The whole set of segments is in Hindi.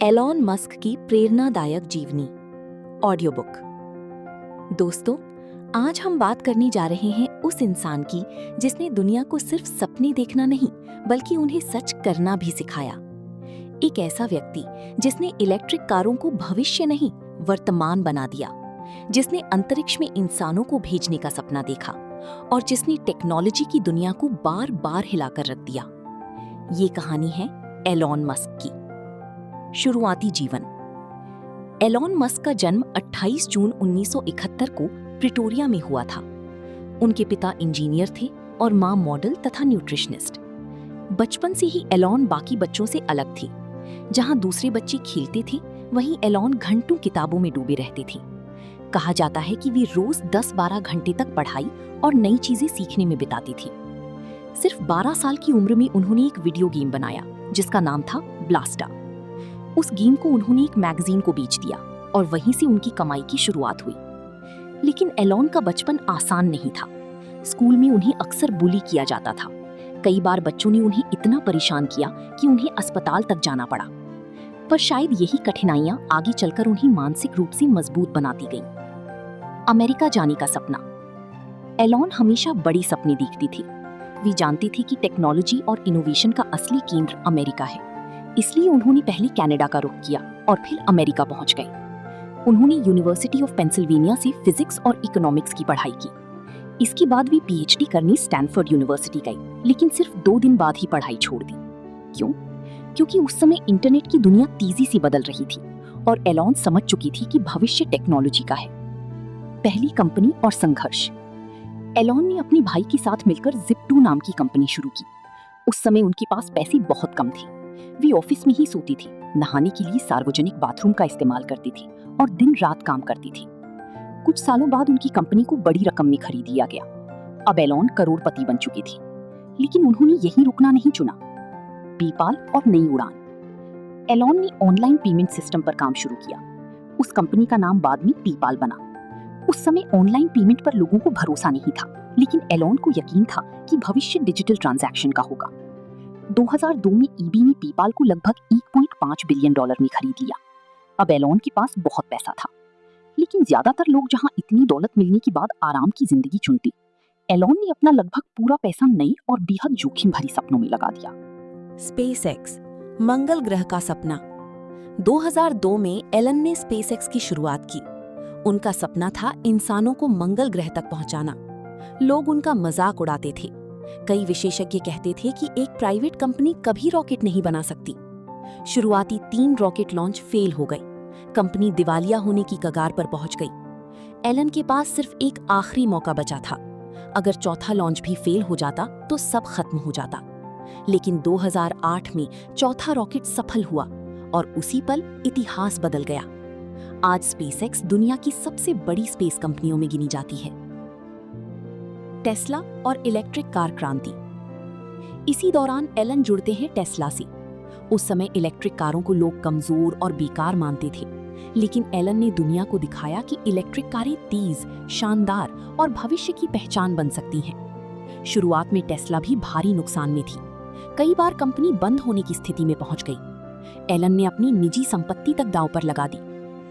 एलॉन मस्क की प्रेरणादायक जीवनी ऑडियो बुक। दोस्तों, आज हम बात करने जा रहे हैं उस इंसान की जिसने दुनिया को सिर्फ सपने देखना नहीं बल्कि उन्हें सच करना भी सिखाया। एक ऐसा व्यक्ति जिसने इलेक्ट्रिक कारों को भविष्य नहीं वर्तमान बना दिया, जिसने अंतरिक्ष में इंसानों को भेजने का सपना देखा और जिसने टेक्नोलॉजी की दुनिया को बार बार हिलाकर रख दिया। ये कहानी है एलॉन मस्क की। शुरुआती जीवन। एलॉन मस्क का जन्म 28 जून 1971 को प्रिटोरिया में हुआ था। उनके पिता इंजीनियर थे और मां मॉडल तथा न्यूट्रिशनिस्ट। बचपन से ही एलॉन बाकी बच्चों से अलग थी। जहां दूसरे बच्चे खेलते थे, वहीं एलॉन घंटों किताबों में डूबे रहती थी। कहा जाता है कि वे रोज 10-12 घंटे तक पढ़ाई और नई चीजें सीखने में बिताती थी। सिर्फ 12 साल की उम्र में उन्होंने एक वीडियो गेम बनाया जिसका नाम था ब्लास्टा। उस गेम को उन्होंने एक मैगजीन को बेच दिया और वहीं से उनकी कमाई की शुरुआत हुई। लेकिन एलॉन का बचपन आसान नहीं था। स्कूल में उन्हें अक्सर बुली किया जाता था। कई बार बच्चों ने उन्हें इतना परेशान किया कि उन्हें अस्पताल तक जाना पड़ा। पर शायद यही कठिनाइयां आगे चलकर उन्हें मानसिक रूप से मजबूत बनाती गईं। अमेरिका जाने का सपना। एलॉन हमेशा बड़ी सपने देखती थी। वे जानती थी कि टेक्नोलॉजी और इनोवेशन का असली केंद्र अमेरिका है। इसलिए उन्होंने पहले कनाडा का रुख किया और फिर अमेरिका पहुंच गए। उन्होंने यूनिवर्सिटी ऑफ पेंसिल्वेनिया से फिजिक्स और इकोनॉमिक्स की पढ़ाई की। इसके बाद वे पीएचडी करने स्टैनफोर्ड यूनिवर्सिटी गई, लेकिन सिर्फ 2 दिन बाद ही पढ़ाई छोड़ दी। क्यों? क्योंकि उस समय इंटरनेट की दुनिया तेजी से बदल रही थी और एलॉन समझ चुकी थी कि भविष्य टेक्नोलॉजी का है। पहली कंपनी और संघर्ष। एलॉन ने अपने भाई के साथ मिलकर जिप2 नाम की कंपनी शुरू की। उस समय उनके पास पैसे बहुत कम थे। वे ऑफिस में ही सोती थी, नहाने के लिए सार्वजनिक बाथरूम का इस्तेमाल करती थी और दिन रात काम करती थी। कुछ सालों बाद उनकी कंपनी को बड़ी रकम में खरीद लिया गया। अब एलॉन करोड़पति बन चुकी थी, लेकिन उन्होंने यही रुकना नहीं चुना। पेपाल और नई उड़ान। एलॉन ने ऑनलाइन पेमेंट सिस्टम पर काम शुरू किया। उस कंपनी का नाम बाद में पेपाल बना। उस समय ऑनलाइन पेमेंट पर लोगों को भरोसा नहीं था, लेकिन एलॉन को यकीन था कि भविष्य डिजिटल ट्रांजैक्शन का होगा। 2002 में ईबे ने पेपाल को लगभग $1.5 बिलियन में खरीद लिया। अब एलॉन के पास बहुत पैसा था, लेकिन ज्यादातर लोग जहां इतनी दौलत मिलने के बाद आराम की जिंदगी चुनते, एलॉन ने अपना लगभग पूरा पैसा नई और बेहद जोखिम भरी सपनों में लगा दिया। स्पेसएक्स, मंगल ग्रह का सपना। 2002 में एलन ने स्पेसएक्स की शुरुआत की। उनका सपना था इंसानों को मंगल ग्रह तक पहुंचाना। लोग उनका मजाक उड़ाते थे। कई विशेषज्ञ कहते थे कि एक प्राइवेट कंपनी कभी रॉकेट नहीं बना सकती। शुरुआती 3 रॉकेट लॉन्च फेल हो गए। कंपनी दिवालिया होने की कगार पर पहुंच गई। एलन के पास सिर्फ एक आखिरी मौका बचा था। अगर चौथा लॉन्च भी फेल हो जाता तो सब खत्म हो जाता। लेकिन 2008 में चौथा रॉकेट सफल हुआ और उसी पल इतिहास बदल गया। आज स्पेसएक्स दुनिया की सबसे बड़ी स्पेस कंपनियों में गिनी जाती है। टेस्ला और इलेक्ट्रिक कार क्रांति। इसी दौरान एलन जुड़ते हैं टेस्ला से। उस समय इलेक्ट्रिक कारों को लोग कमजोर और बेकार मानते थे, लेकिन एलन ने दुनिया को दिखाया कि इलेक्ट्रिक कारें तेज, शानदार और भविष्य की पहचान बन सकती हैं। शुरुआत में टेस्ला भी भारी नुकसान में थी। कई बार कंपनी बंद होने की स्थिति में पहुंच गई। एलन ने अपनी निजी संपत्ति तक दांव पर लगा दी।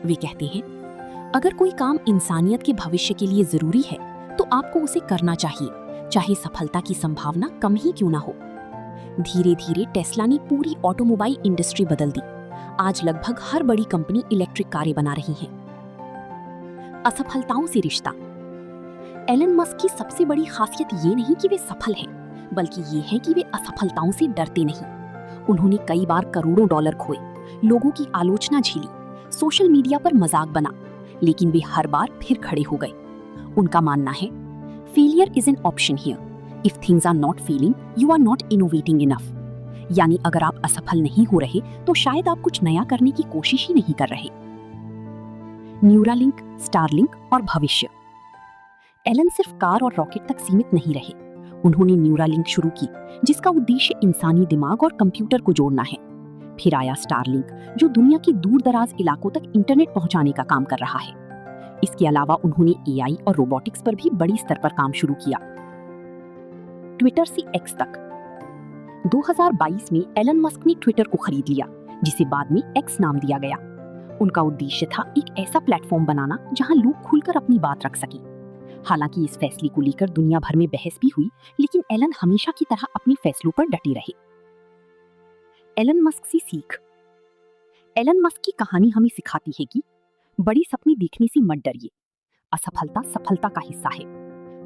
वे कहते हैं, अगर कोई काम इंसानियत के भविष्य के लिए जरूरी है तो आपको उसे करना चाहिए, चाहे सफलता की संभावना कम ही क्यों ना हो। धीरे धीरे टेस्ला ने पूरी ऑटोमोबाइल इंडस्ट्री बदल दी। आज लगभग हर बड़ी कंपनी इलेक्ट्रिक कारें बना रही है। असफलताओं से रिश्ता। एलन मस्क की सबसे बड़ी खासियत ये नहीं कि वे सफल हैं, बल्कि ये है कि वे असफलताओं से डरते नहीं। उन्होंने कई बार करोड़ों डॉलर खोए, लोगों की आलोचना झेली, सोशल मीडिया पर मजाक बना, लेकिन वे हर बार फिर खड़े हो गए। उनका मानना है, failure is an option here. If things are not failing, you are not innovating enough. यानी अगर आप असफल नहीं हो रहे तो शायद आप कुछ नया करने की कोशिश ही नहीं कर रहे। न्यूरालिंक, स्टारलिंक और भविष्य। एलन सिर्फ कार और रॉकेट तक सीमित नहीं रहे। उन्होंने न्यूरालिंक शुरू की, जिसका उद्देश्य इंसानी दिमाग और कंप्यूटर को जोड़ना है। फिर आया स्टारलिंक, जो दुनिया के दूर दराज इलाकों तक इंटरनेट पहुंचाने का काम कर रहा है। इसके अलावा उन्होंने एआई और रोबोटिक्स पर भी बड़ी स्तर पर काम शुरू किया। ट्विटर से एक्स तक। 2022 में एलन मस्क ने ट्विटर को खरीद लिया, जिसे बाद में एक्स नाम दिया गया। उनका उद्देश्य था एक ऐसा प्लेटफॉर्म बनाना जहां लोग खुलकर अपनी बात रख सकें। हालांकि इस फैसले को लेकर दुनिया भर में बहस भी हुई, लेकिन एलन हमेशा की तरह अपने फैसलों पर डटे रहे। एलन मस्क से सीख। एलन मस्क की कहानी हमें सिखाती है कि बड़ी सपने देखने से मत डरिए। असफलता सफलता का हिस्सा है।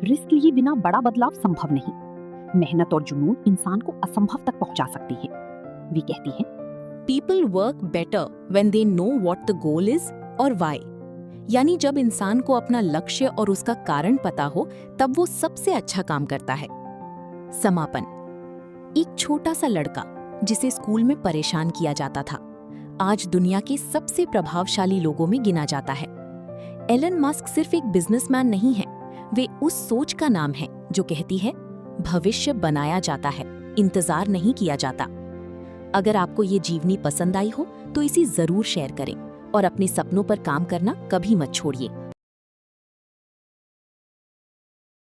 रिस्क लिए बिना बड़ा बदलाव संभव नहीं। मेहनत और जुनून इंसान को असंभव तक पहुंचा सकते हैं। वे कहती हैं, people work better when they know what the goal is और व्हाई। यानी जब इंसान को अपना लक्ष्य और उसका कारण पता हो, तब वो सबसे अच्छा काम करता है। समापन। एक छोटा सा लड़का जिसे स्कूल में परेशान किया जाता था, आज दुनिया के सबसे प्रभावशाली लोगों में गिना जाता है। एलन मस्क सिर्फ एक बिजनेसमैन नहीं है, वे उस सोच का नाम है जो कहती है, भविष्य बनाया जाता है, इंतजार नहीं किया जाता। अगर आपको ये जीवनी पसंद आई हो तो इसे जरूर शेयर करें और अपने सपनों पर काम करना कभी मत छोड़िए।